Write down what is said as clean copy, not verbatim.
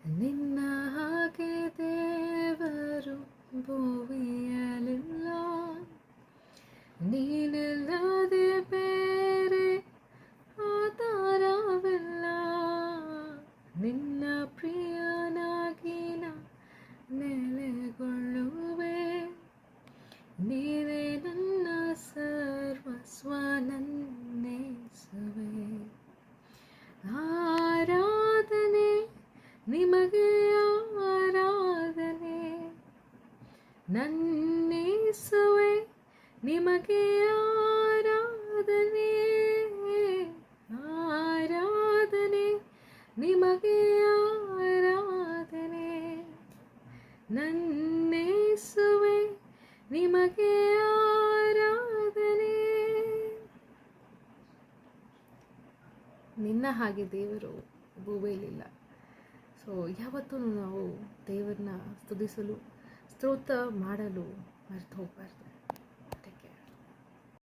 ನಿನ್ನ ಹಾಗೆ ದೇವರು ಭುವಿಯಲಿಲ್ಲ, ನೀನಿಲ್ಲದೆ ಬೇರೆ ಆಧಾರವಿಲ್ಲ. ನಿನ್ನ ಪ್ರಿಯನಾಗಿ ನಾ ನೆಲೆಗೊಳ್ಳುವೆ, ನೀನೇ ನನ್ನ ಸರ್ವಸ್ವ ನನ್ನೇಸುವೆ. ಆರಾಧನೆ ನಿಮಗೆ, ಆರಾಧನೆ ನನ್ನೇಸುವೆ, ನಿಮಗೆ ಆರಾಧನೆ. ಆರಾಧನೆ ನಿಮಗೆ, ಆರಾಧನೆ ನನ್ನೇಸುವೆ, ನಿಮಗೆ ಆರಾಧನೆ. ನಿನ್ನ ಹಾಗೆ ದೇವರು ಭೂಮಿಯಲ್ಲಿಲ್ಲ. ಸೊ ಯಾವತ್ತೂ ನಾವು ದೇವರನ್ನ ಸ್ತುತಿಸಲು, ಸ್ತೋತ್ರ ಮಾಡಲು ಮರೆತು ಹೋಗಬಾರ್ದು.